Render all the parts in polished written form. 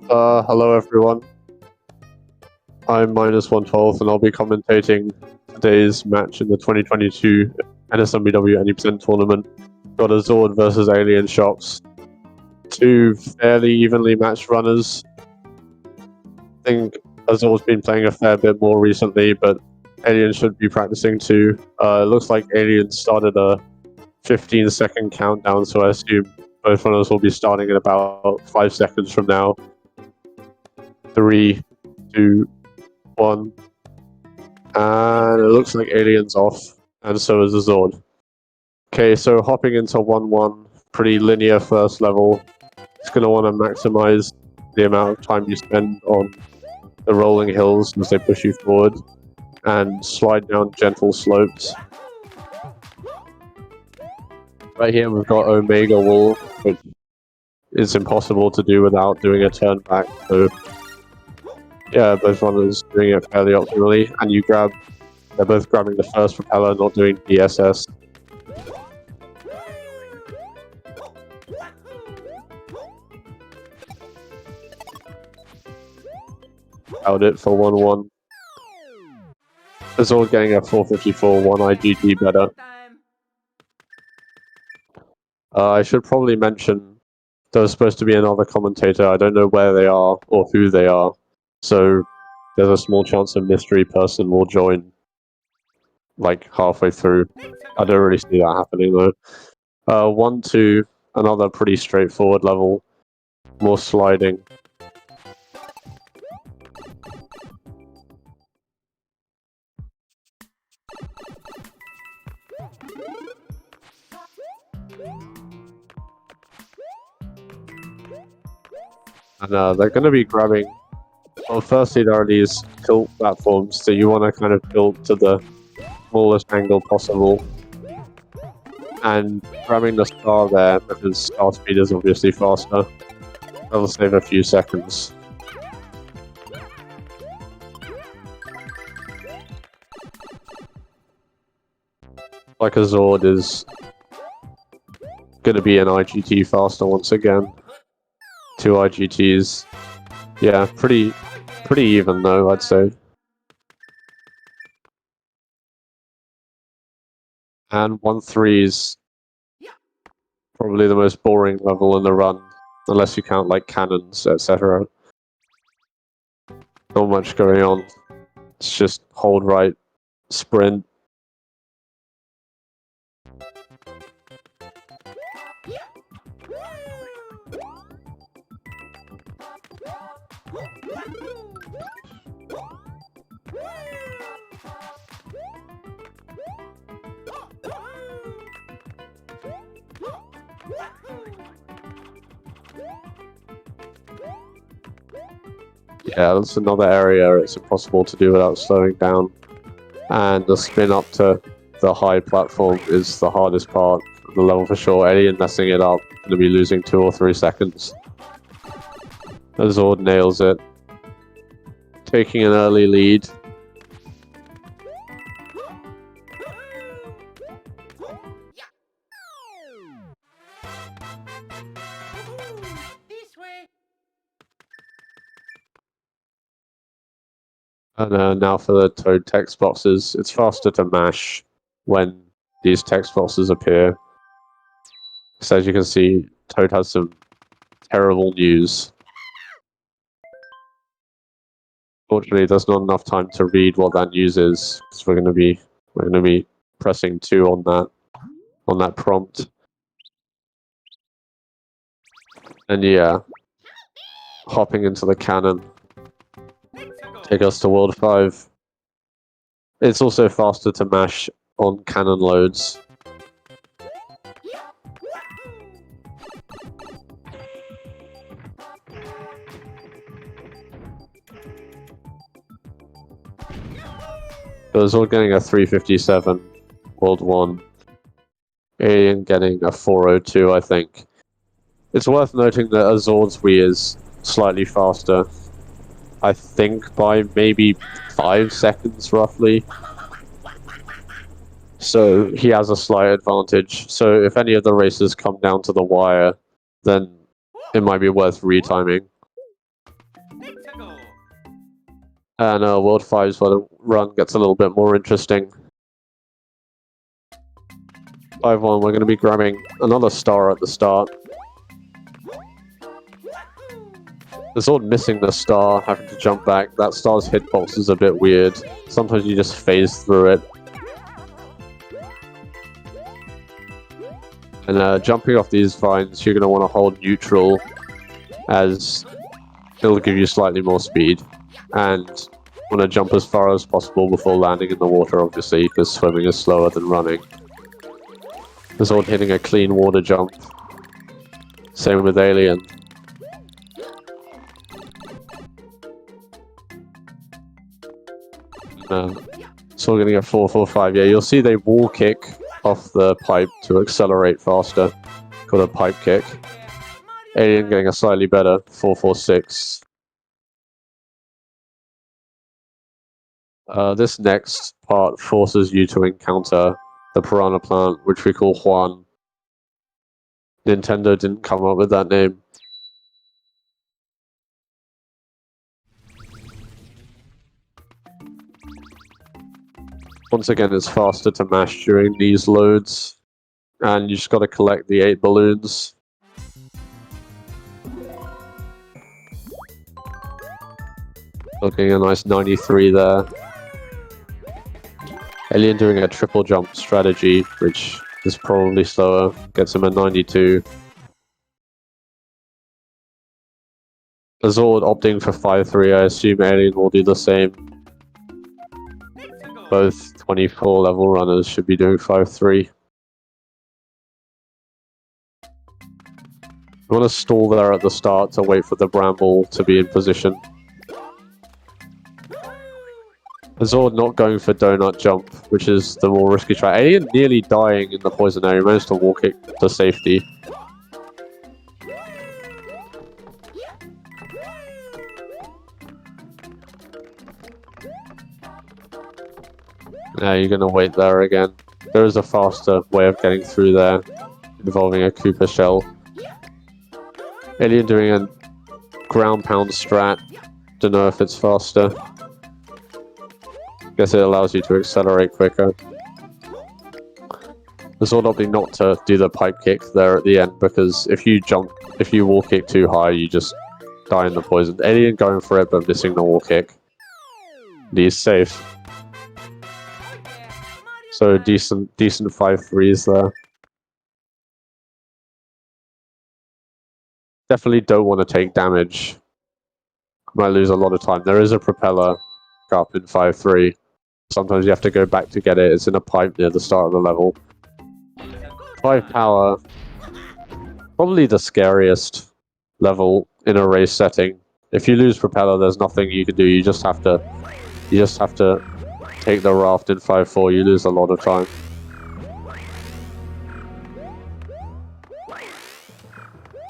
Hello everyone. I'm -112 and I'll be commentating today's match in the 2022 NSMBW Any% tournament. Got Azord versus AlienShockz. Two fairly evenly matched runners. I think Azord's been playing a fair bit more recently, but Alien should be practicing too. It looks like Alien started a 15-second countdown, so I assume both runners will be starting in about 5 seconds from now. 3, 2, 1. And it looks like Alien's off, and so is Azord. Okay, so hopping into 1-1, pretty linear first level. It's going to want to maximize the amount of time you spend on the rolling hills as they push you forward, and slide down gentle slopes. Right here we've got Omega Wall, which is impossible to do without doing a turn back, so yeah, both runners doing it fairly optimally, and they're both grabbing the first propeller, not doing DSS. Out it for 1-1. Azord getting a 454, 1 IGT better. I should probably mention there's supposed to be another commentator. I don't know where they are or who they are, so there's a small chance a mystery person will join like halfway through. I don't really see that happening though. 1-2, another pretty straightforward level, more sliding. And they're going to be grabbing, well, firstly there are these tilt platforms, so you want to kind of tilt to the smallest angle possible. And grabbing the star there, because star speed is obviously faster, that'll save a few seconds. Like Azord is going to be an IGT faster once again. 2 IGTs. Yeah, pretty even though, I'd say. And 1-3 is probably the most boring level in the run, unless you count like cannons, etc. Not much going on. It's just hold right, sprint. Yeah, that's another area it's impossible to do without slowing down. And the spin up to the high platform is the hardest part of the level for sure. Alien messing it up, going to be losing 2 or 3 seconds. Azord nails it. Taking an early lead. And now for the Toad text boxes. It's faster to mash when these text boxes appear. So as you can see, Toad has some terrible news. Fortunately, there's not enough time to read what that news is, because we're going to be pressing 2 on that prompt. And yeah, hopping into the cannon. Take us to World 5. It's also faster to mash on cannon loads. Azord getting a 357, World 1. Alien getting a 402, I think. It's worth noting that Azord's Wii is slightly faster. I think by maybe 5 seconds, roughly. So he has a slight advantage. So if any of the races come down to the wire, then it might be worth retiming. And World 5 is where the run gets a little bit more interesting. 5-1, we're going to be grabbing another star at the start. Azord missing the star, having to jump back. That star's hitbox is a bit weird. Sometimes you just phase through it. And jumping off these vines, you're going to want to hold neutral, as it'll give you slightly more speed. And want to jump as far as possible before landing in the water, obviously, because swimming is slower than running. Azord hitting a clean water jump. Same with Alien. So we're getting a 4-4-5. Yeah, you'll see they wall kick off the pipe to accelerate faster. Called a pipe kick. Alien getting a slightly better 4-4-6. This next part forces you to encounter the piranha plant, which we call Juan. Nintendo didn't come up with that name. Once again, it's faster to mash during these loads, and you just got to collect the 8 balloons. Looking a nice 93 there. Alien doing a triple jump strategy, which is probably slower, gets him a 92. Azord opting for 5-3, I assume Alien will do the same. Both 24 level runners should be doing 5-3. You want to stall there at the start to wait for the bramble to be in position. Azord not going for donut jump, which is the more risky try. Alien nearly dying in the poison area, managed to walk it to safety. Now you're going to wait there again. There is a faster way of getting through there, involving a Koopa shell. Alien doing a ground pound strat. Don't know if it's faster. Guess it allows you to accelerate quicker. Azord opting not to do the pipe kick there at the end, because if you wall kick too high, you just die in the poison. Alien going for it, but missing the wall kick. He's safe. So decent 5-3s there. Definitely don't want to take damage. Might lose a lot of time. There is a propeller up in 5-3. Sometimes you have to go back to get it. It's in a pipe near the start of the level. 5 power. Probably the scariest level in a race setting. If you lose propeller, there's nothing you can do. You just have to take the raft in 5-4. You lose a lot of time.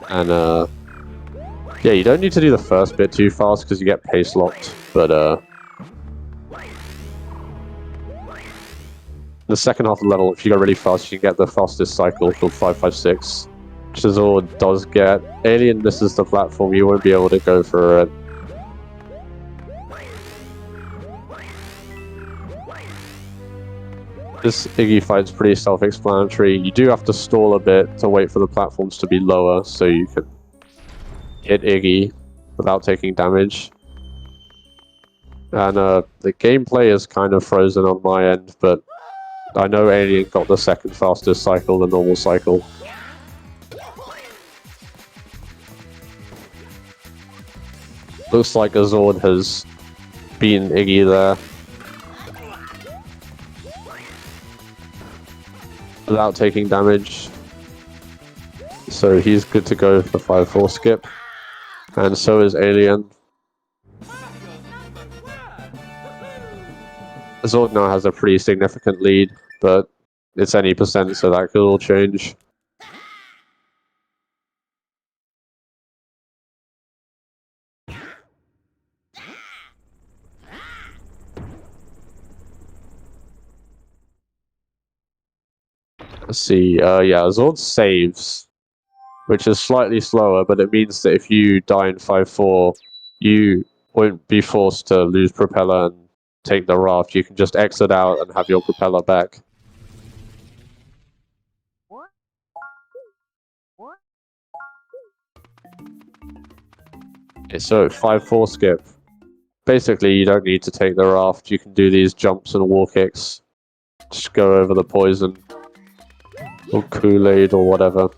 And yeah, you don't need to do the first bit too fast because you get pace locked, but the second half of the level, if you go really fast, you can get the fastest cycle called 5-5-6, which Azord does get. Alien misses the platform, you won't be able to go for it. This Iggy fight's pretty self-explanatory. You do have to stall a bit to wait for the platforms to be lower so you can hit Iggy without taking damage. And the gameplay is kind of frozen on my end, but I know Alien got the second fastest cycle, the normal cycle. Looks like Azord has beaten Iggy there. Without taking damage. So he's good to go for 5-4 skip. And so is Alien. Azord now has a pretty significant lead, but it's any percent, so that could all change. Let's see, yeah, Azord saves, which is slightly slower, but it means that if you die in 5-4, you won't be forced to lose propeller and take the raft. You can just exit out and have your propeller back. Okay, so 5-4 skip. Basically, you don't need to take the raft. You can do these jumps and wall kicks. Just go over the poison. Or Kool-Aid or whatever.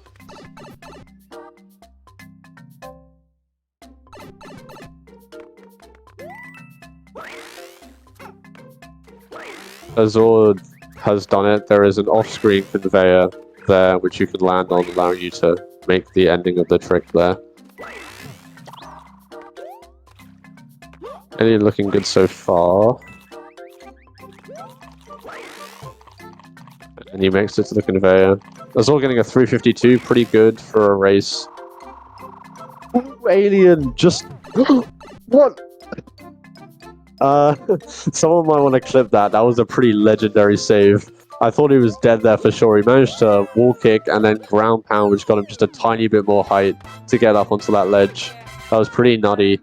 Azord has done it. There is an off-screen conveyor there which you can land on, allowing you to make the ending of the trick there. Alien looking good so far. And he makes it to the conveyor. Azord getting a 352, pretty good for a race. Ooh, Alien just... What? Someone might want to clip that. That was a pretty legendary save. I thought he was dead there for sure. He managed to wall kick and then ground pound, which got him just a tiny bit more height to get up onto that ledge. That was pretty nutty.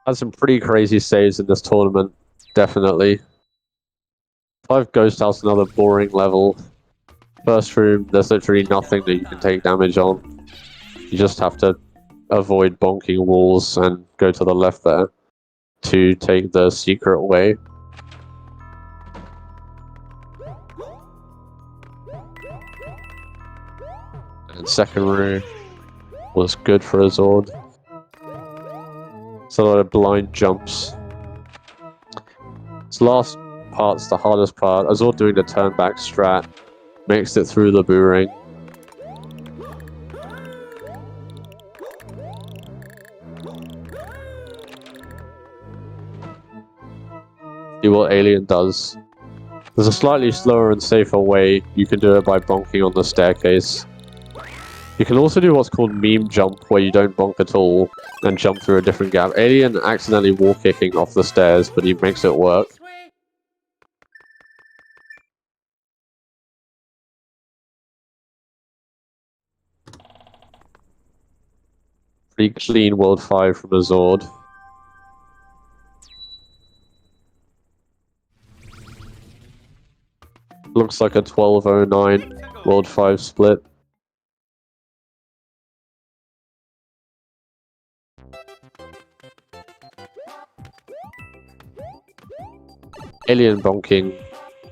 Had some pretty crazy saves in this tournament, definitely. 5 Ghost House, another boring level. First room, there's literally nothing that you can take damage on. You just have to avoid bonking walls and go to the left there to take the secret way. And second room was good for Azord. It's a lot of blind jumps. This last part's the hardest part. Azord doing the turn back strat. Makes it through the boo ring. See what Alien does. There's a slightly slower and safer way. You can do it by bonking on the staircase. You can also do what's called meme jump, where you don't bonk at all and jump through a different gap. Alien accidentally wall kicking off the stairs, but he makes it work. Pretty clean World 5 from Azord. Looks like a 12:09 World 5 split. Alien bonking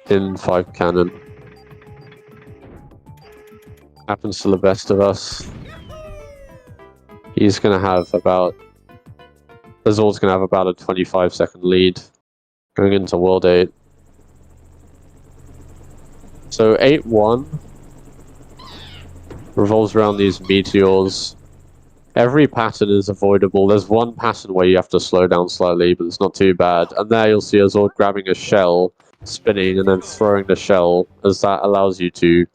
in 5 cannon. Happens to the best of us. He's going to have about... Azord's going to have about a 25-second lead going into World 8. So 8-1 revolves around these meteors. Every pattern is avoidable. There's one pattern where you have to slow down slightly, but it's not too bad. And there you'll see Azord grabbing a shell, spinning, and then throwing the shell, as that allows you to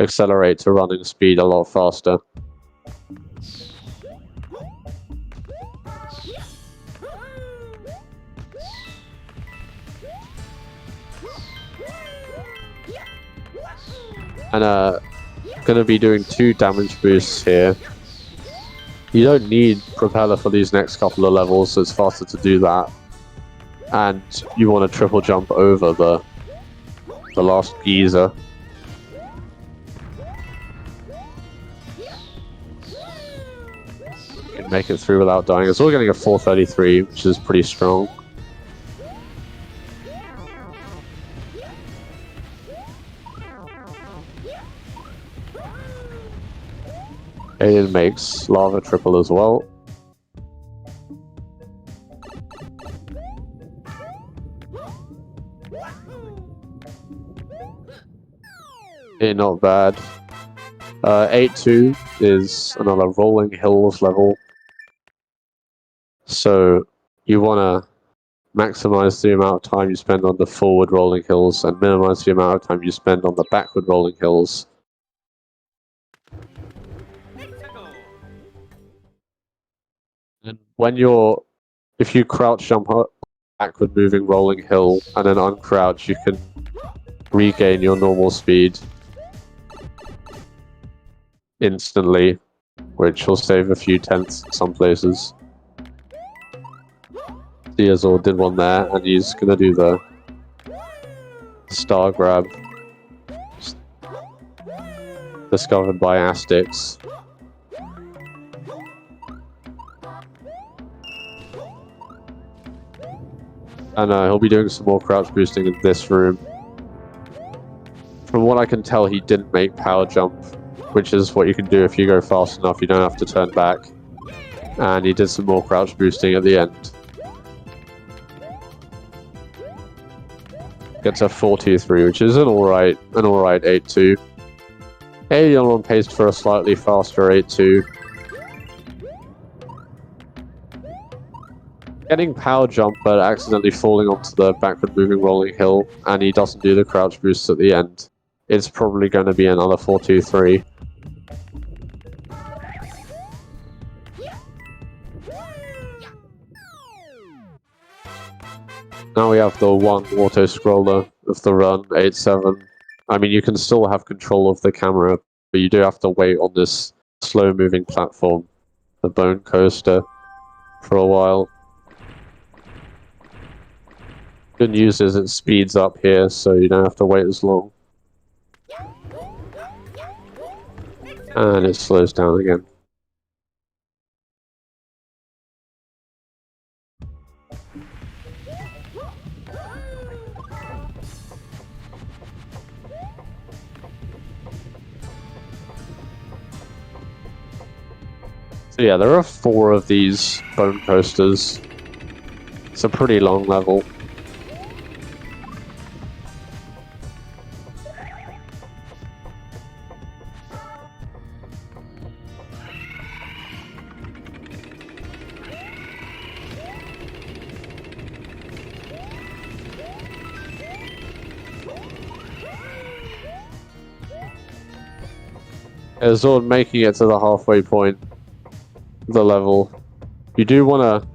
accelerate to running speed a lot faster. And gonna be doing 2 damage boosts here. You don't need propeller for these next couple of levels, so it's faster to do that. And you want to triple jump over the last geyser. You can make it through without dying. It's all getting a 433, which is pretty strong. Alien makes lava triple as well. Not bad. 8-2 is another rolling hills level. So you want to maximize the amount of time you spend on the forward rolling hills and minimize the amount of time you spend on the backward rolling hills. And if you crouch jump up backward moving rolling hill and then uncrouch, you can regain your normal speed instantly, which will save a few tenths in some places. The Azord did one there, and he's gonna do the star grab. Discovered by Astix. And he'll be doing some more crouch boosting in this room. From what I can tell, he didn't make power jump, which is what you can do if you go fast enough. You don't have to turn back. And he did some more crouch boosting at the end. Gets a 4-2-3, which is an alright 8-2. Alien on pace for a slightly faster 8-2. Getting power jump, but accidentally falling onto the backward moving rolling hill, and he doesn't do the crouch boost at the end. It's probably going to be another 4-2-3. Now we have the one auto-scroller of the run, 8-7. I mean, you can still have control of the camera, but you do have to wait on this slow-moving platform, the bone coaster, for a while. Good news is it speeds up here, so you don't have to wait as long. And it slows down again. So yeah, there are 4 of these bone coasters. It's a pretty long level. Azord making it to the halfway point of the level. You do want to...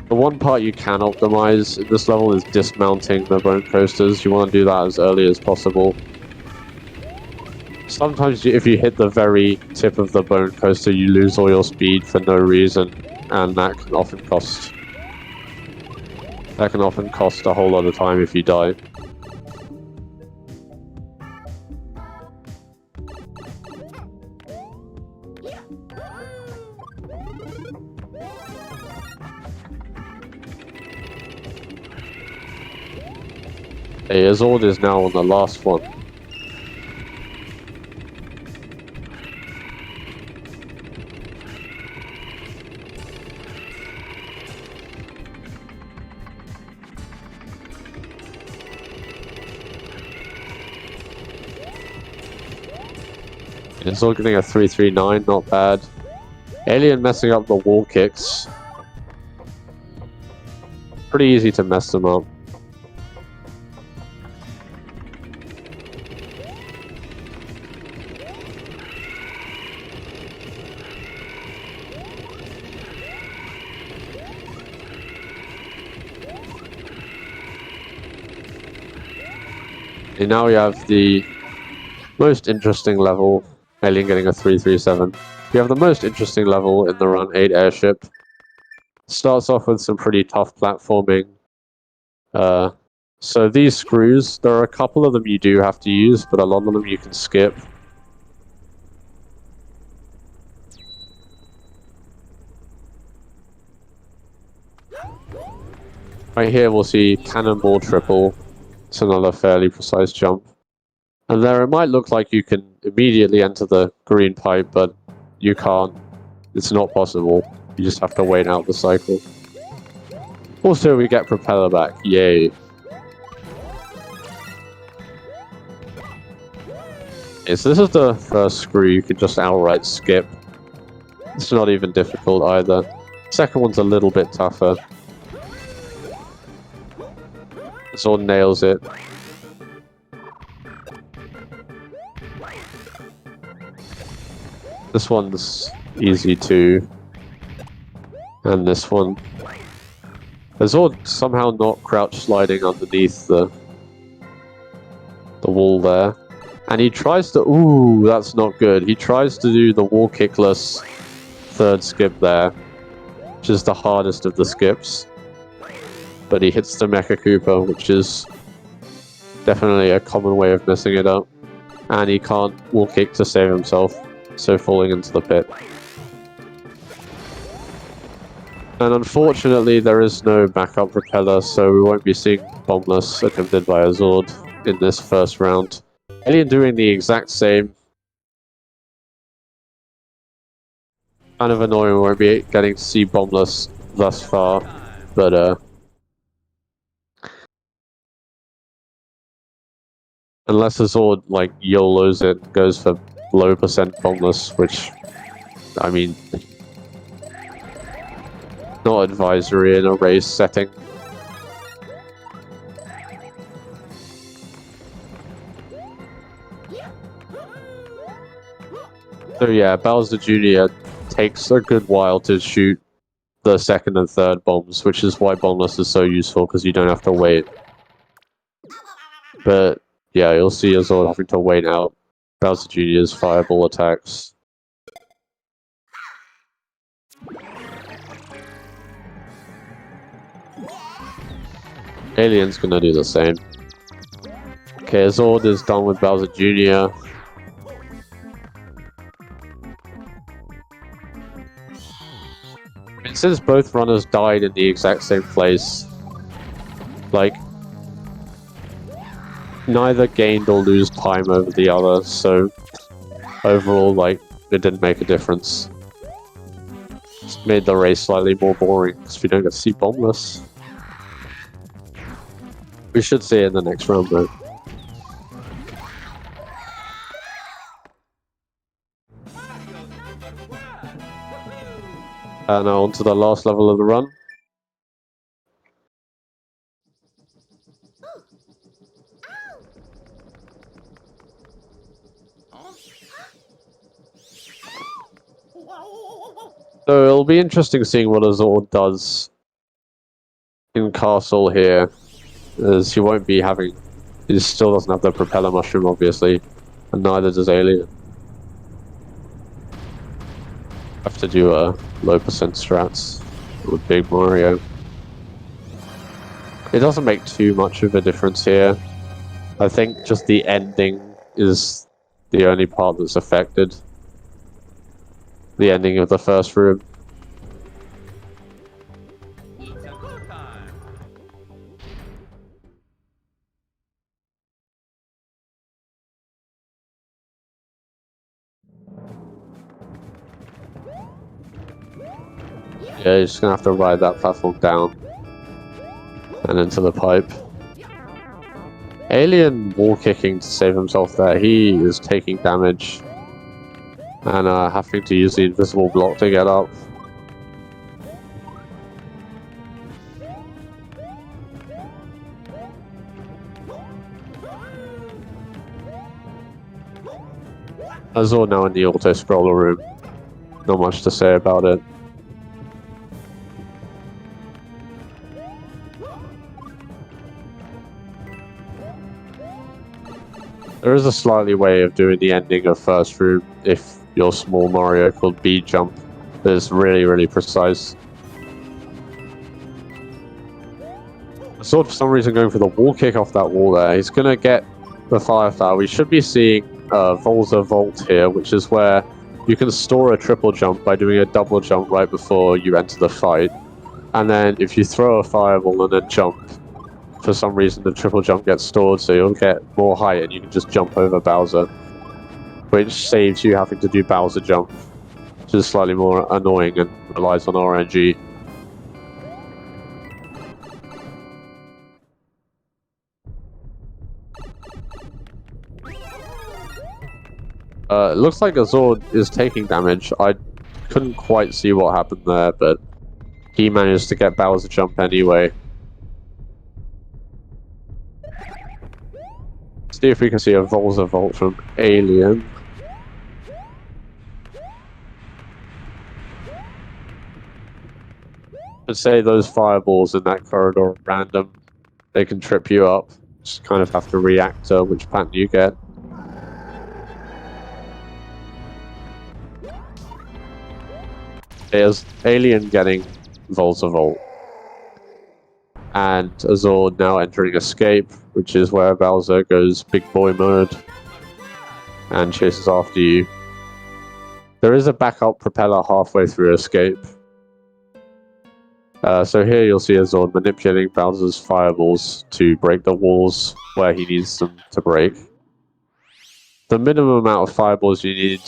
The one part you can optimize in this level is dismounting the bone coasters. You want to do that as early as possible. Sometimes if you hit the very tip of the bone coaster, you lose all your speed for no reason, and that can often cost... a whole lot of time if you die. Hey, Azord is now on the last one. Azord getting a 3-3-9, not bad. Alien messing up the wall kicks. Pretty easy to mess them up. And now we have the most interesting level, Alien getting a 3-3-7. We have the most interesting level in the run, 8 airship. Starts off with some pretty tough platforming. So these screws, there are a couple of them you do have to use, but a lot of them you can skip. Right here we'll see cannonball triple. It's another fairly precise jump. And there it might look like you can immediately enter the green pipe, but you can't. It's not possible. You just have to wait out the cycle. Also, we get propeller back. Yay. Okay, so this is the first screw you can just outright skip. It's not even difficult either. Second one's a little bit tougher. Azord nails it. This one's easy too. And this one. Azord somehow not crouch sliding underneath the wall there. And he tries to... Ooh, that's not good. He tries to do the wall kickless third skip there, which is the hardest of the skips. But he hits the Mecha Koopa, which is definitely a common way of messing it up. And he can't wall kick to save himself, so falling into the pit. And unfortunately, there is no backup propeller, so we won't be seeing Bombless attempted by Azord in this first round. Alien doing the exact same. Kind of annoying, we won't be getting to see Bombless thus far, but unless Azord like YOLOs it, goes for low percent Bombless, which, I mean, not advisory in a race setting. So yeah, Bowser Jr. takes a good while to shoot the second and third bombs, which is why Bombless is so useful, because you don't have to wait. But yeah, you'll see Azord having to wait out Bowser Jr.'s fireball attacks. Alien's gonna do the same. Okay, Azord is done with Bowser Jr. And since both runners died in the exact same place, like, neither gained or lose time over the other, so overall, like, it didn't make a difference. Just made the race slightly more boring, because we don't get to see Bombless. We should see it in the next round, though. And now on to the last level of the run. So it'll be interesting seeing what Azord does in Castle here, as he won't be having... He still doesn't have the propeller mushroom, obviously, and neither does Alien. Have to do a low percent strats with Big Mario. It doesn't make too much of a difference here. I think just the ending is the only part that's affected. The ending of the first room. Yeah, you're just gonna have to ride that platform down and into the pipe. Alien wall kicking to save himself there. He is taking damage and having to use the invisible block to get up. Azord now in the auto-scroller room. Not much to say about it. There is a slightly way of doing the ending of first room if your small Mario called B jump is really, really precise. Azord for some reason going for the wall kick off that wall there. He's gonna get the fire flower. We should be seeing Volza Vault here, which is where you can store a triple jump by doing a double jump right before you enter the fight. And then if you throw a fireball and then jump, for some reason the triple jump gets stored, so you'll get more height and you can just jump over Bowser, which saves you having to do Bowser jump, which is slightly more annoying and relies on RNG. It looks like Azord is taking damage. I couldn't quite see what happened there, but he managed to get Bowser jump anyway. See if we can see a Volza Vault from Alien. I'd say those fireballs in that corridor are random. They can trip you up. Just kind of have to react to which pattern you get. There's Alien getting Volt-to-Volt. And Azord now entering Escape, which is where Bowser goes big boy mode and chases after you. There is a backup propeller halfway through Escape. So here you'll see Azord manipulating Bowser's fireballs to break the walls where he needs them to break. The minimum amount of fireballs you need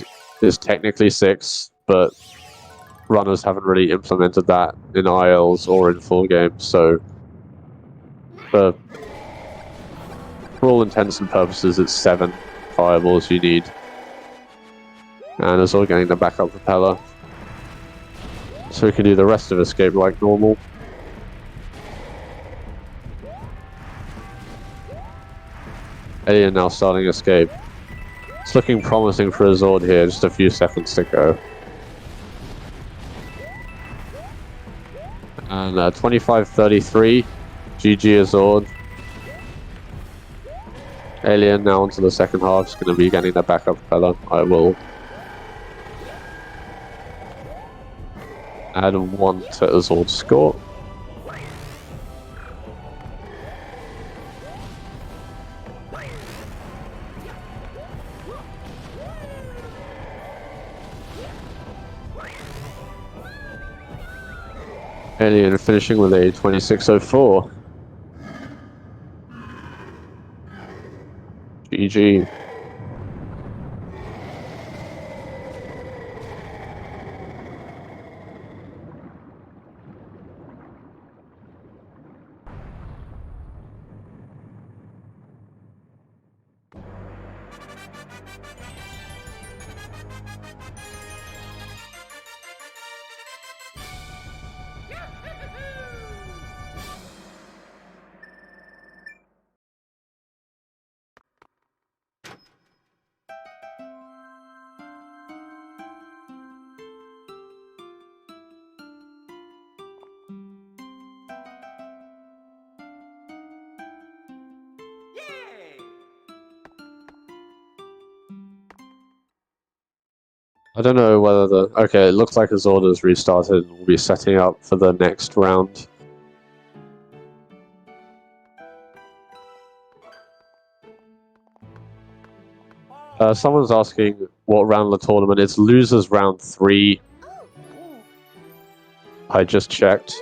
is technically 6, but runners haven't really implemented that in ILs or in full games, so for all intents and purposes it's 7 fireballs you need. And Azord getting the backup propeller, so we can do the rest of Escape like normal. Alien now starting Escape. It's looking promising for Azord here, just a few seconds to go. And 25-33, GG Azord. Alien now onto the second half, is going to be getting the backup propeller. I will add 1 to Azord's score. Alien finishing with a 26.04. GG. I don't know whether the... Okay, it looks like Azord has restarted and will be setting up for the next round. Someone's asking what round of the tournament. It's losers round 3. I just checked.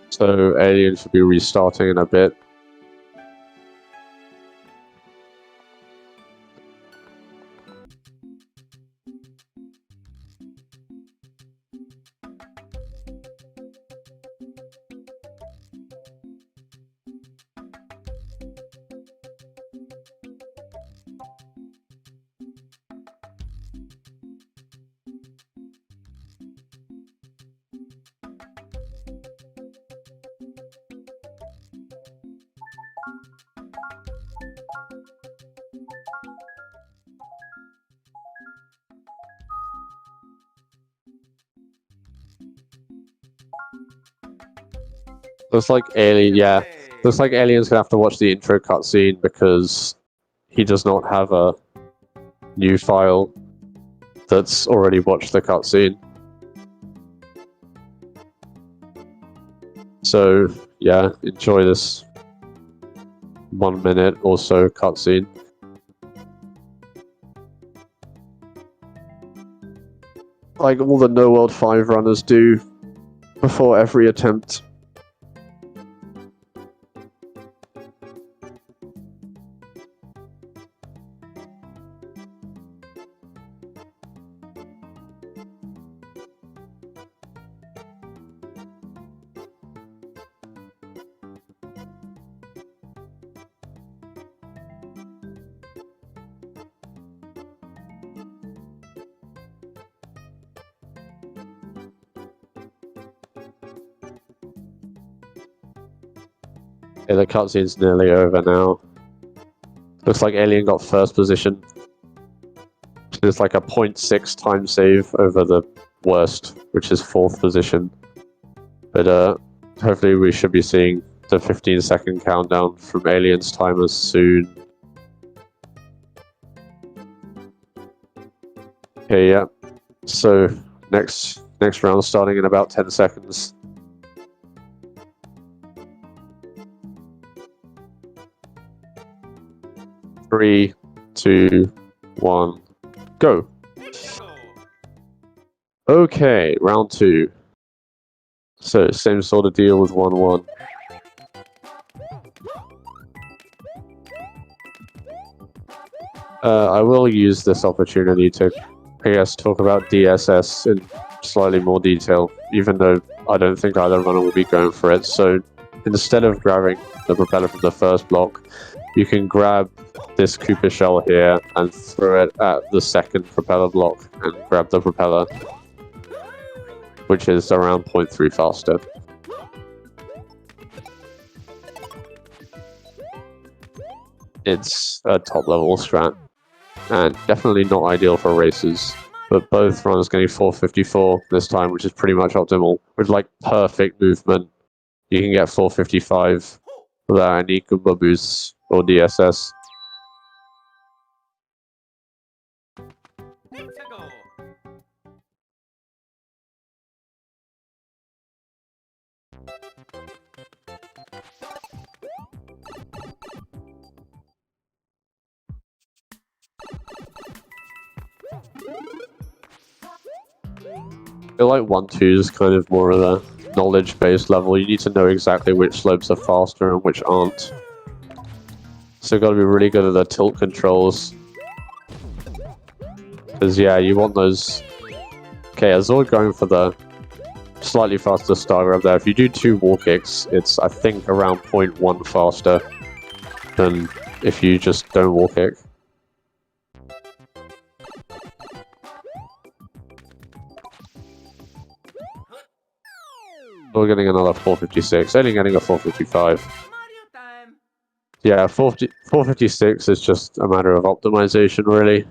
So Alien should be restarting in a bit. Looks like Alien, yeah. Looks like Alien's gonna have to watch the intro cutscene because he does not have a new file that's already watched the cutscene. So, yeah, enjoy this 1 minute or so cutscene. Like all the No World 5 runners do before every attempt. Okay, the cutscene's nearly over now. Looks like Alien got first position. It's like a 0.6 time save over the worst which is 4th position. But hopefully we should be seeing the 15-second countdown from Alien's timers soon. Okay, yeah. So next round starting in about 10 seconds. 3, 2, 1, go. Okay, round 2. So same sort of deal with 1-1. I will use this opportunity to, I guess, talk about DSS in slightly more detail, even though I don't think either runner will be going for it. So instead of grabbing the propeller from the first block, you can grab this Cooper shell here and throw it at the second propeller block and grab the propeller, which is around 0.3 faster. It's a top level strat, and definitely not ideal for races, but both runners getting 454 this time, which is pretty much optimal. With like perfect movement, you can get 455 without any Goomba boosts or DSS. I feel like 1-2 is kind of more of a knowledge-based level. You need to know exactly which slopes are faster and which aren't. So you've got to be really good at the tilt controls. Because yeah, you want those... Okay, Azord going for the slightly faster star grab there. If you do 2 wall kicks, it's I think around 0.1 faster than if you just don't wall kick. We're getting another 456, only getting a 455. Yeah, 456 is just a matter of optimization, really.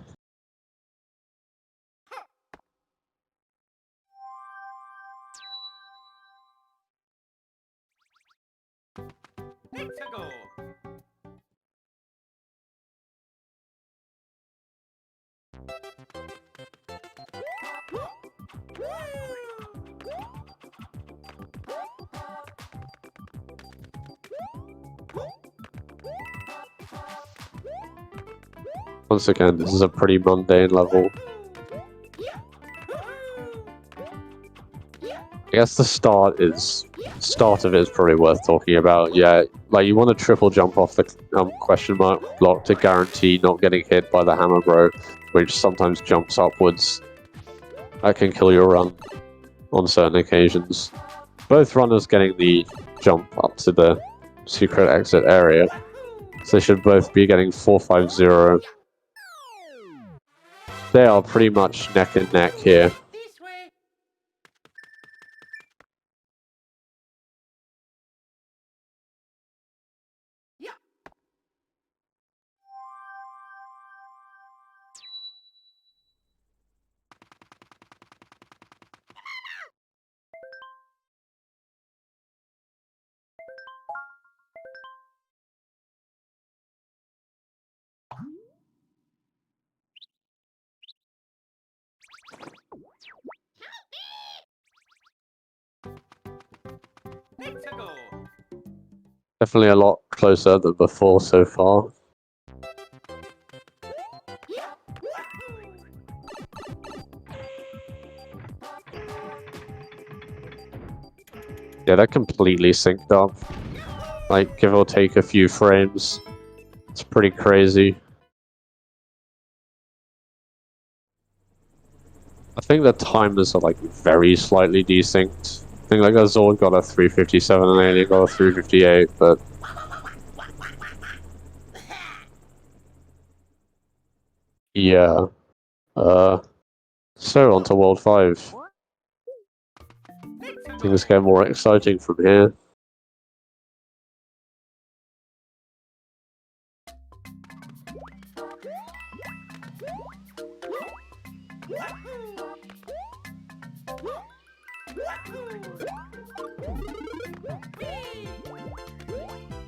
Once again, this is a pretty mundane level. I guess the start of it is probably worth talking about. Yeah, like you want to triple jump off the question mark block to guarantee not getting hit by the hammer bro, which sometimes jumps upwards. That can kill your run on certain occasions. Both runners getting the jump up to the secret exit area, so they should both be getting 450. They are pretty much neck and neck here. Definitely a lot closer than before so far. Yeah, they're completely synced up. Like, give or take a few frames. It's pretty crazy. I think the timers are like very slightly desynced. I think like Azord got a 357 and Alien got a 358, but yeah. So on to World 5. Things get more exciting from here.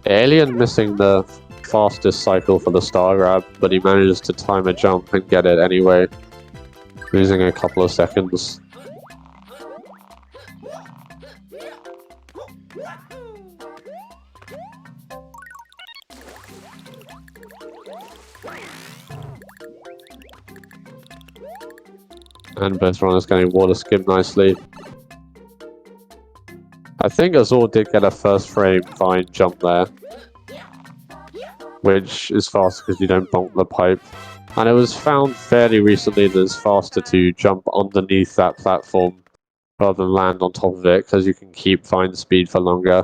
Alien missing the fastest cycle for the star grab, but he manages to time a jump and get it anyway, losing a couple of seconds. And both runners getting water skimmed nicely. I think Azord did get a first frame fine jump there, which is fast because you don't bonk the pipe. And it was found fairly recently that it's faster to jump underneath that platform rather than land on top of it, because you can keep fine speed for longer.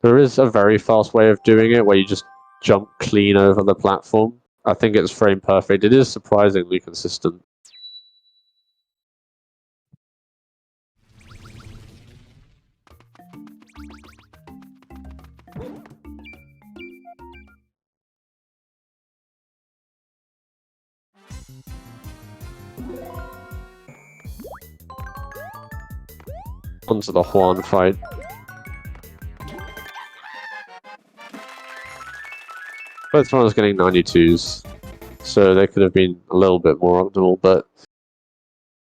There is a very fast way of doing it where you just jump clean over the platform. I think it's frame perfect. It is surprisingly consistent. Onto the Juan fight. Both runners getting 92s, so they could have been a little bit more optimal, but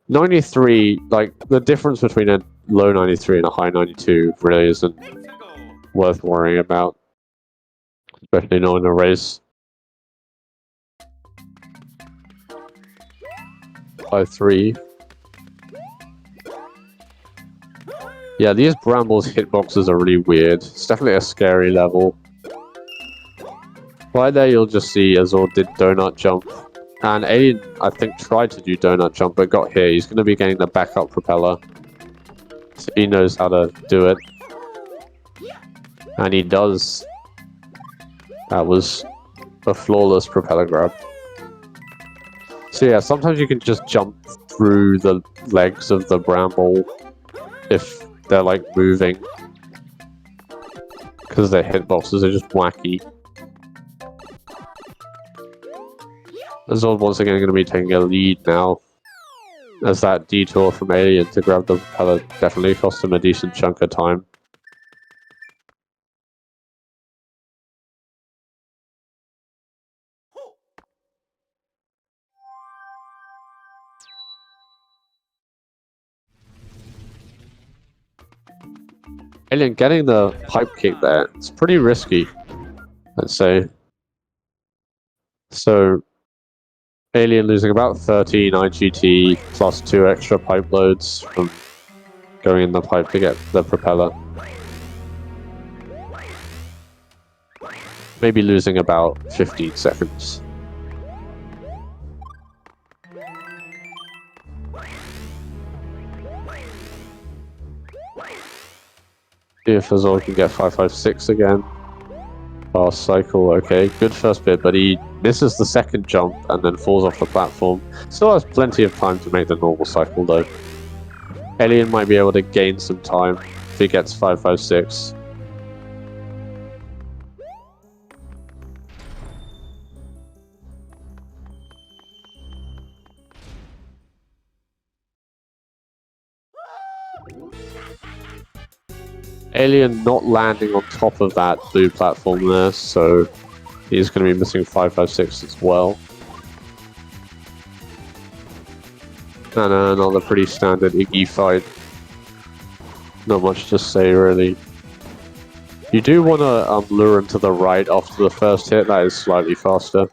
93, like, the difference between a low 93 and a high 92 really isn't worth worrying about, especially not in a race. 5-3. Yeah, these Brambles hitboxes are really weird. It's definitely a scary level. Right there, you'll just see Azord did donut jump. And Alien, I think, tried to do donut jump, but got here. He's going to be getting the backup propeller. So he knows how to do it. And he does. That was a flawless propeller grab. So yeah, sometimes you can just jump through the legs of the Bramble if they're like moving. Because their hitboxes are just wacky. Azord once again going to be taking a lead now, as that detour from Alien to grab the propeller definitely cost him a decent chunk of time. Alien getting the pipe kick there, it's pretty risky, let's say. So, Alien losing about 13 IGT plus 2 extra pipe loads from going in the pipe to get the propeller. Maybe losing about 15 seconds. See if Azord can get 556 again. Fast cycle, okay, good first bit, but he misses the second jump and then falls off the platform. Still has plenty of time to make the normal cycle though. Alien might be able to gain some time if he gets 556. Alien not landing on top of that blue platform there, so he's going to be missing 556 as well. And another pretty standard Iggy fight. Not much to say really. You do want to lure him to the right after the first hit, that is slightly faster.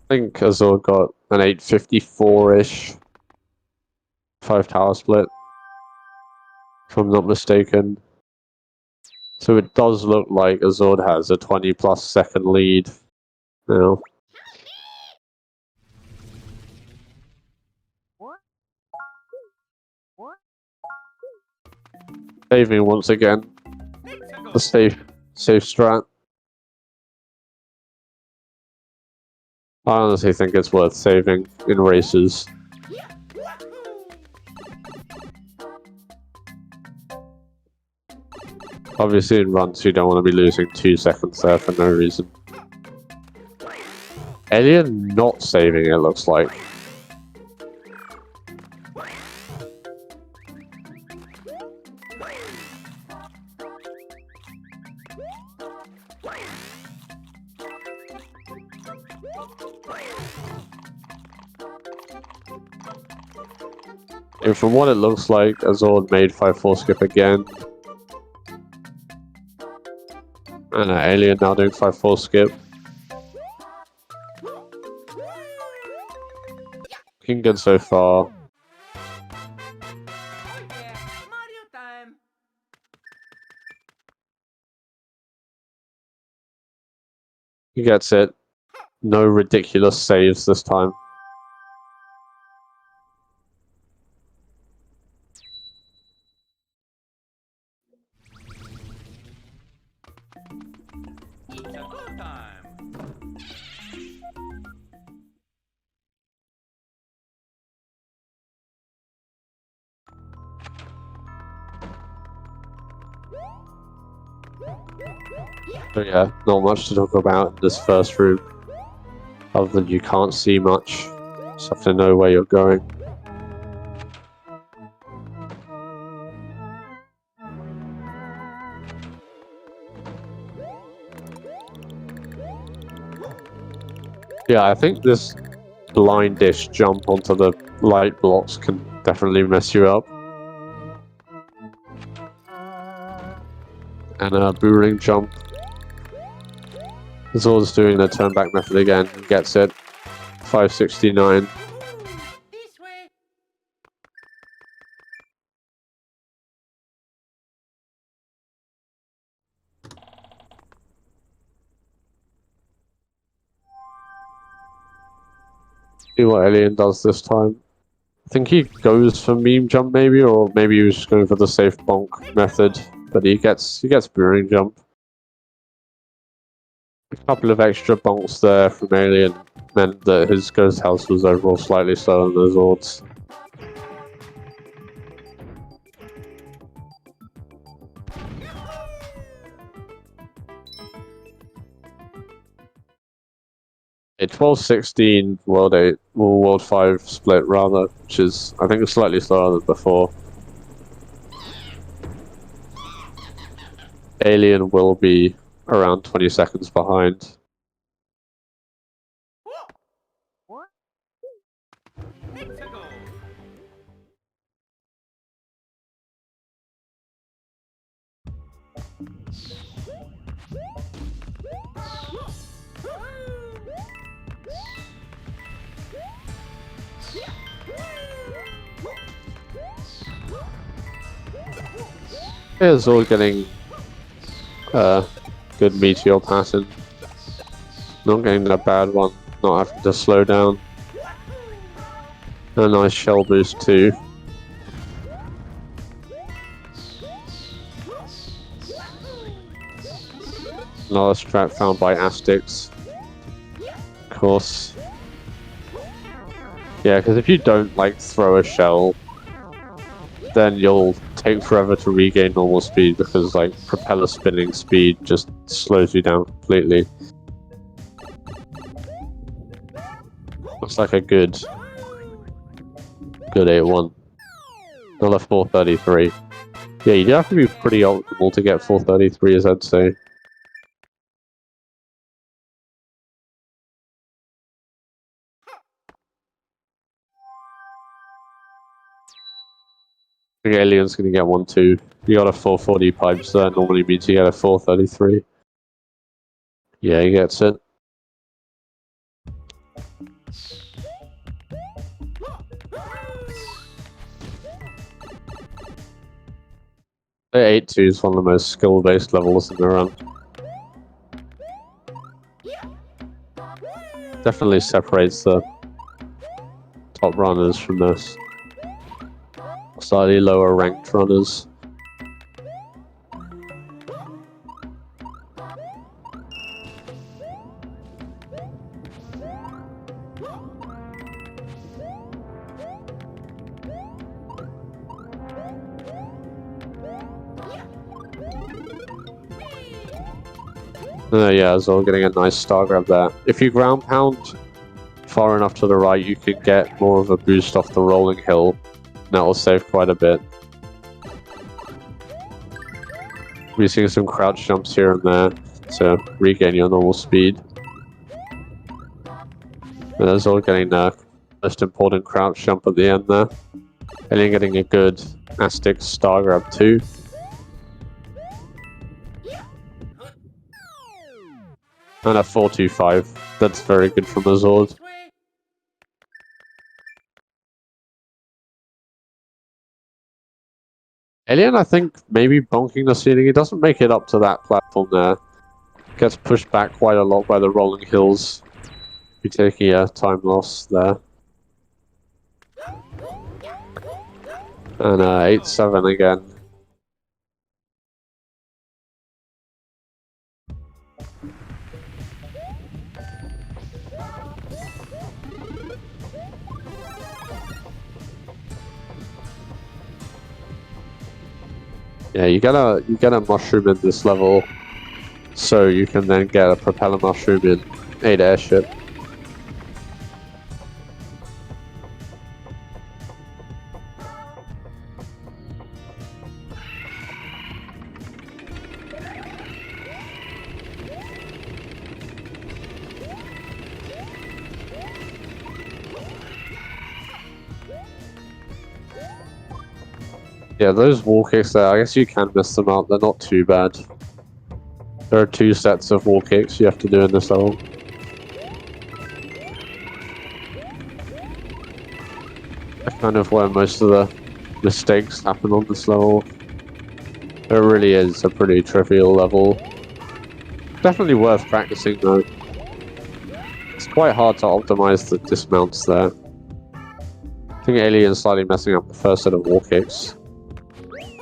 I think Azord got an 854-ish 5 tower split, if I'm not mistaken. So it does look like Azord has a 20+ second lead now. Saving once again. The safe strat. I honestly think it's worth saving in races. Obviously in runs you don't want to be losing 2 seconds there for no reason. Alien not saving, it looks like. And from what it looks like, Azord made 5-4 skip again. And Alien now doing 5-4 skip. Looking good so far. He gets it. No ridiculous saves this time. So yeah, not much to talk about in this first room. Other than you can't see much. Just have to know where you're going. Yeah, I think this blindish jump onto the light blocks can definitely mess you up. And a boomerang jump. Azord's doing the turn back method again, gets it. 569. See what Alien does this time. I think he goes for meme jump maybe, or maybe he was just going for the safe bonk method, but he gets boomerang jump. A couple of extra bonks there from Alien meant that his ghost house was overall slightly slower than Azord's. A 12-16 World 8 or World 5 split rather, which is I think slightly slower than before. Alien will be around 20 seconds behind. It's all getting good meteor pattern. Not getting that bad one, not having to slow down. A nice shell boost too. Another strat found by Astix. Of course. Yeah, because if you don't like throw a shell, then you'll take forever to regain normal speed because like propeller spinning speed just slows you down completely. Looks like a good 8-1. Another 433. Yeah, you do have to be pretty optimal to get 433, as I'd say. I think Alien's gonna get 1-2. You got a 440 pipes there, normally means you get a 433. Yeah, he gets it. The 8-2 is one of the most skill-based levels in the run. Definitely separates the top runners from the slightly lower ranked runners. Yeah, Azord getting a nice star grab there. If you ground pound far enough to the right, you can get more of a boost off the rolling hill. That will save quite a bit. We're seeing some crouch jumps here and there to regain your normal speed. And Azord getting the most important crouch jump at the end there. Alien getting a good Aztec star grab too. And a 4-2-5. That's very good from Azord. Alien, I think, maybe bonking the ceiling. He doesn't make it up to that platform there. Gets pushed back quite a lot by the rolling hills. Be taking a time loss there. And 8-7 again. Yeah, you get a mushroom in this level, so you can then get a propeller mushroom in 8 airship. Yeah, those wall kicks there, I guess you can miss them out, they're not too bad. There are 2 sets of wall kicks you have to do in this level. That's kind of where most of the mistakes happen on this level. It really is a pretty trivial level. Definitely worth practicing though. It's quite hard to optimize the dismounts there. I think Alien's slightly messing up the first set of wall kicks.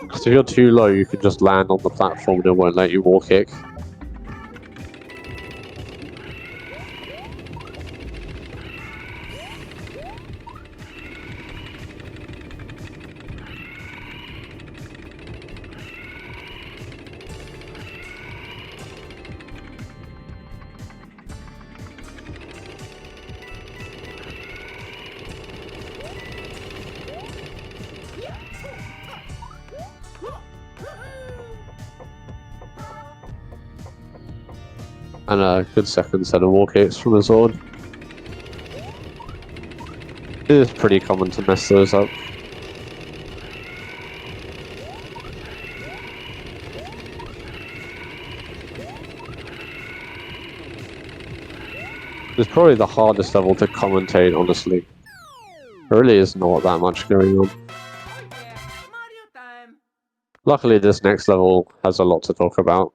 Because if you're too low, you can just land on the platform and it won't let you wall kick. And a good second set of wall kicks from Azord. It is pretty common to mess those up. It's probably the hardest level to commentate, honestly. There really is not that much going on. Luckily, this next level has a lot to talk about.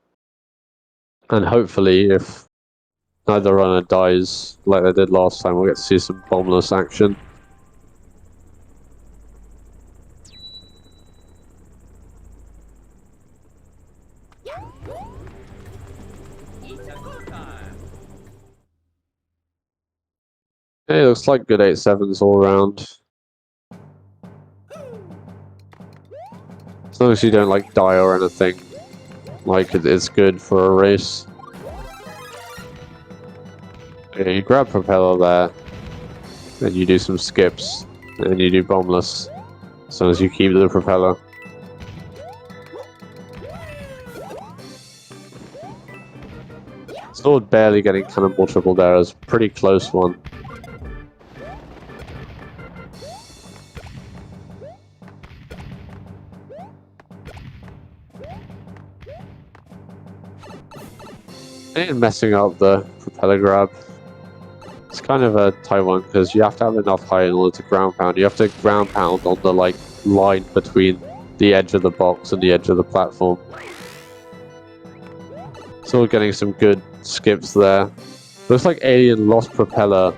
And hopefully, if neither runner dies like they did last time, we'll get to see some bombless action. Hey, it looks like good 8-7s all around. As long as you don't like die or anything, like it's good for a race. Yeah, you grab propeller there, then you do some skips, and you do bombless, as long as you keep the propeller. Sword barely getting cannonball triple there, is a pretty close one. And messing up the propeller grab. It's kind of a tight one because you have to have enough height in order to ground pound. You have to ground pound on the line between the edge of the box and the edge of the platform. So we're getting some good skips there. Looks like Alien lost propeller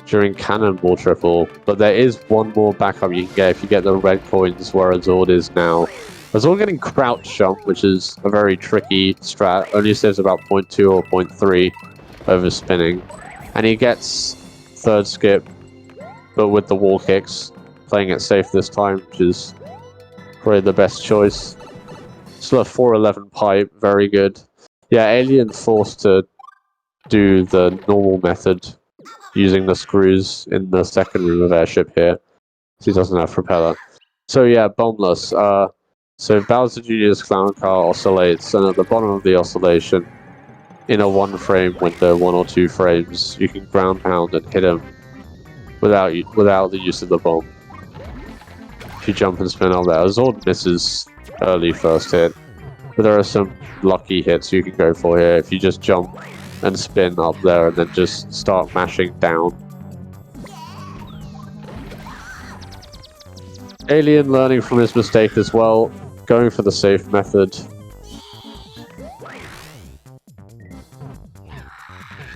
during cannonball triple, but there is one more backup you can get if you get the red coins where Azord is now. Azord getting crouch jump, which is a very tricky strat. Only saves about 0.2 or 0.3 over spinning. And he gets third skip, but with the wall kicks, playing it safe this time, which is probably the best choice. Still a 4-11 pipe, very good. Yeah, Alien forced to do the normal method using the screws in the second room of airship here. So he doesn't have propeller. So yeah, bombless. So Bowser Jr.'s clown car oscillates, and at the bottom of the oscillation, in a one-frame window, 1 or 2 frames, you can ground pound and hit him without the use of the bomb. If you jump and spin up there, Azord misses early first hit, but there are some lucky hits you can go for here if you just jump and spin up there and then just start mashing down. Alien learning from his mistake as well, going for the safe method.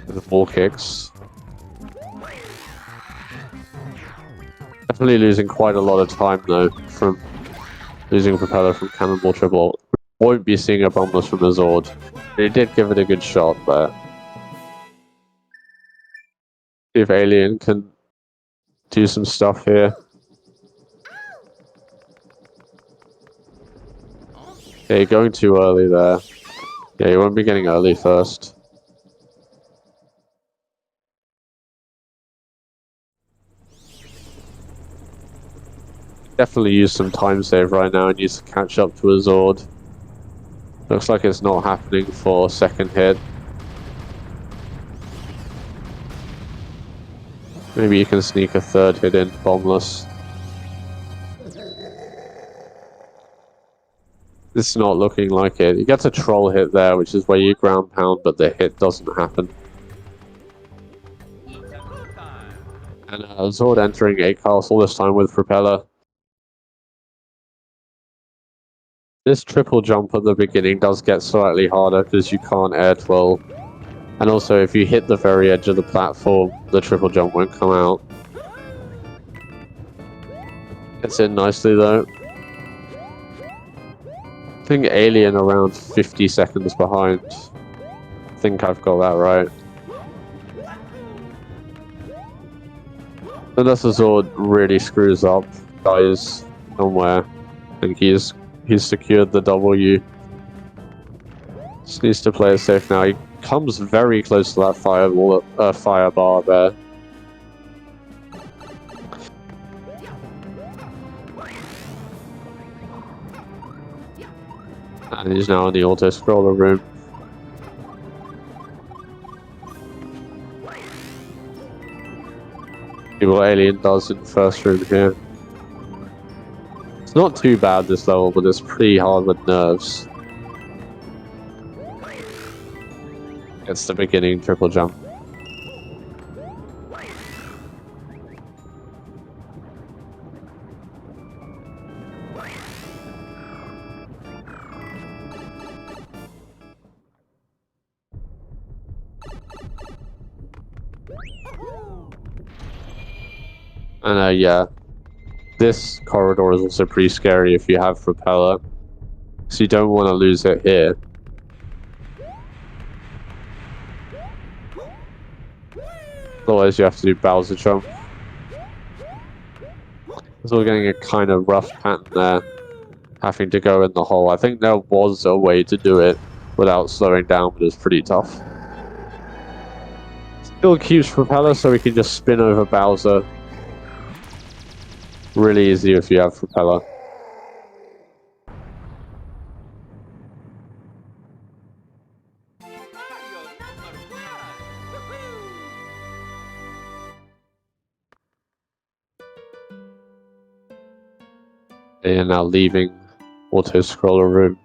With wall kicks. Definitely losing quite a lot of time though from losing a propeller from Cannonball Triple. Won't be seeing a bombless from Azord. He did give it a good shot there. See if Alien can do some stuff here. Yeah, you're going too early there. Yeah, you won't be getting early first. Definitely use some time save right now and use to catch up to Azord. Looks like it's not happening for second hit. Maybe you can sneak a third hit in, bombless. It's not looking like it. You get a troll hit there, which is where you ground pound, but the hit doesn't happen. And Azord entering a castle this time with propeller. This triple jump at the beginning does get slightly harder because you can't air twirl. And also, if you hit the very edge of the platform, the triple jump won't come out. Gets in nicely though. I think Alien around 50 seconds behind. I think I've got that right. Unless Azord really screws up, dies somewhere. I think he's secured the W. Just needs to play it safe now. He comes very close to that fireball, fire bar there. And he's now in the auto-scroller room. See what Alien does in the first room here. It's not too bad this level, but it's pretty hard with nerves. It's the beginning triple jump. And yeah, this corridor is also pretty scary if you have propeller, so you don't want to lose it here. Otherwise you have to do Bowser jump. So we're getting a kind of rough pattern there, having to go in the hole. I think there was a way to do it without slowing down, but it's pretty tough. Still keeps propeller so we can just spin over Bowser. Really easy if you have propeller. And now leaving auto-scroller room.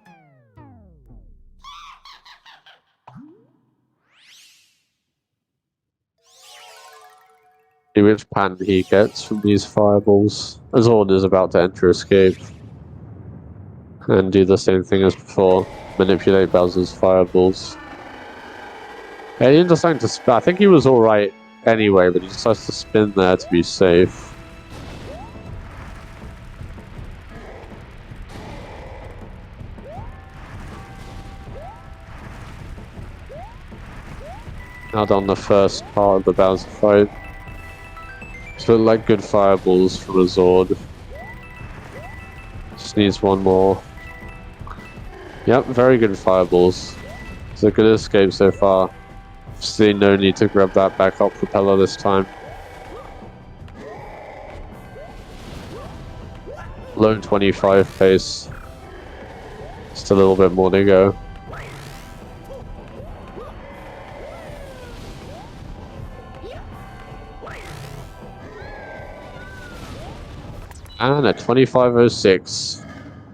See which pattern he gets from these fireballs. Azord is about to enter escape. And do the same thing as before. Manipulate Bowser's fireballs. Alien deciding to spin. I think he was alright anyway, but he decides to spin there to be safe. Now done the first part of the Bowser fight. So it like good fireballs from Azord. Just needs one more. Yep, very good fireballs. It's a good escape so far. See no need to grab that backup propeller this time. Low 25 pace. Just a little bit more to go. And at 25.06,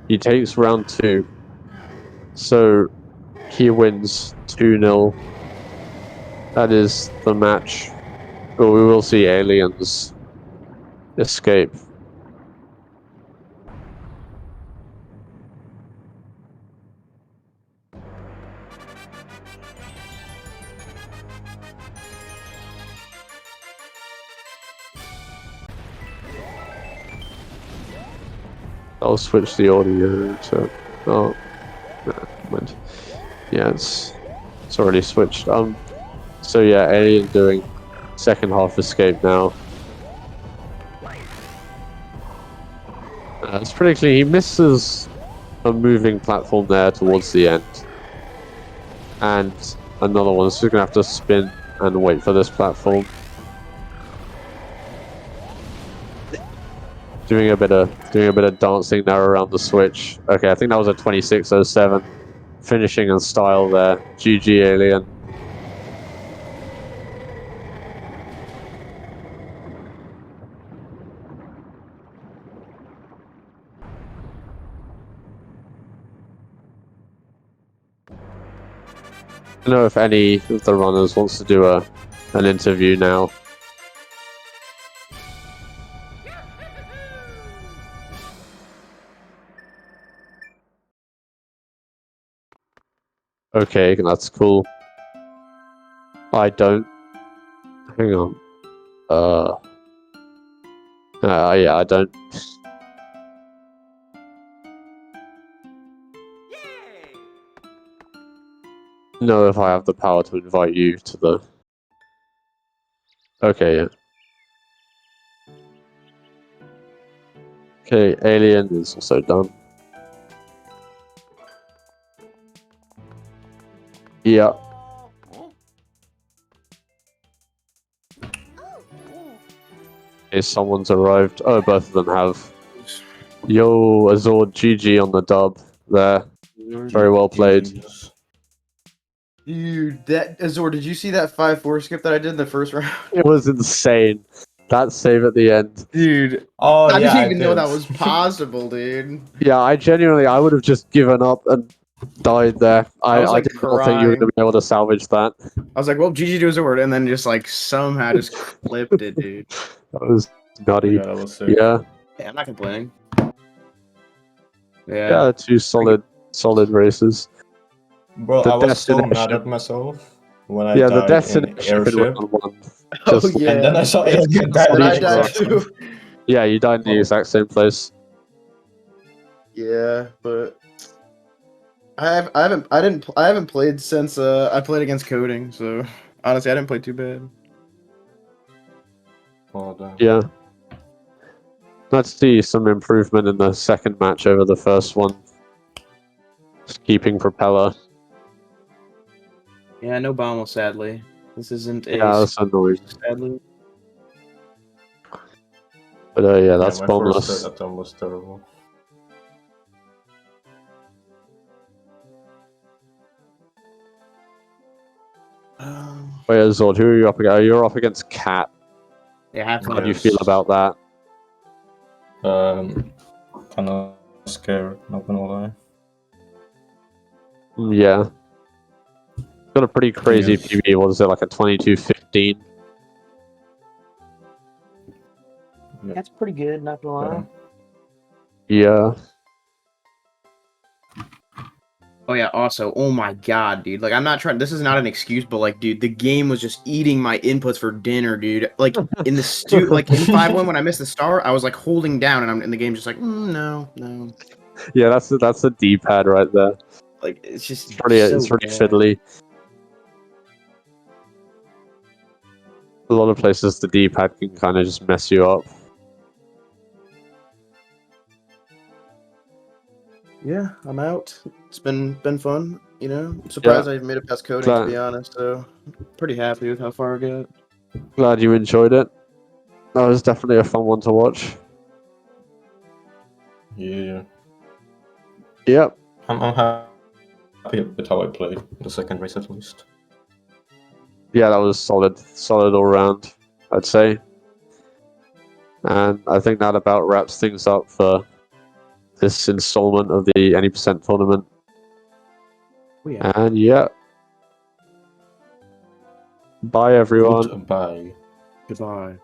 he takes round 2. So he wins 2-0. That is the match. But we will see Aliens escape. I'll switch the audio to... Oh, no, mind. Yeah, it's already switched. So yeah, Alien doing second half escape now. It's pretty clear. He misses a moving platform there towards the end. And another one, so he's gonna have to spin and wait for this platform. Doing a bit of dancing there around the switch. Okay, I think that was a 26.07. Finishing in style there. GG Alien. I don't know if any of the runners wants to do an interview now. Okay, that's cool. I don't. Hang on. Yeah, I don't. Know if I have the power to invite you to the... Okay, yeah. Okay, Alien is also done. Yeah. Okay, someone's arrived. Oh, both of them have. Yo, Azord, GG on the dub there. Very well played. Dude, that Azor, did you see that 5-4 skip that I did in the first round? It was insane. That save at the end. Dude. Oh, I yeah, didn't even know that was possible, dude. Yeah, I would have just given up and died there. I like, did not think you were going to be able to salvage that. I was like, well, GG to Azor, and then just like somehow just clipped it, dude. That was nutty. Yeah, that was sick. Yeah. Yeah, I'm not complaining. Yeah, two solid races. Bro, The I was so mad destination- at myself when I Yeah, the died in destination airship. round one. Oh, Just- yeah. And then I saw Alien die. Then I Solid died round. too. Yeah, you died in the Oh. exact same place. Yeah, but I haven't played since I played against coding, so honestly I didn't play too bad. Oh, damn. Yeah. Let's see some improvement in the second match over the first one. Just keeping propeller. Yeah, no bomb, sadly. This isn't a Yeah, that's annoying. sadly. But yeah, that's my bombless. first attempt was terrible. Wait, Azord, who are you up against? Oh, you're up against Cat. Yeah, How do you feel Yes. about that? Kind of scared, not gonna lie. Yeah. Got a pretty crazy Yes. PB. What is it, like a 22.15? That's pretty good, not gonna lie. Yeah. Yeah. Oh yeah, also, oh my god, dude. Like, I'm not trying, this is not an excuse, but like, dude, the game was just eating my inputs for dinner, dude. Like, in the like, in 5-1 when I missed the star, I was like holding down, and I'm in the game just like, no. Yeah, that's a D-pad right there. Like, it's just It's pretty so bad. fiddly. A lot of places the D-pad can kind of just mess you up. yeah, I'm out. It's been fun. You know, I'm surprised I made it past coding, to Glad- be honest. So, pretty happy with how far I got. Glad you enjoyed it. That was definitely a fun one to watch. Yeah. Yep. I'm happy with how I played the second race at least. Yeah, that was solid all round, I'd say. And I think that about wraps things up for this installment of the Any Percent tournament. Oh, yeah. And yeah. Bye everyone. Goodbye. Goodbye.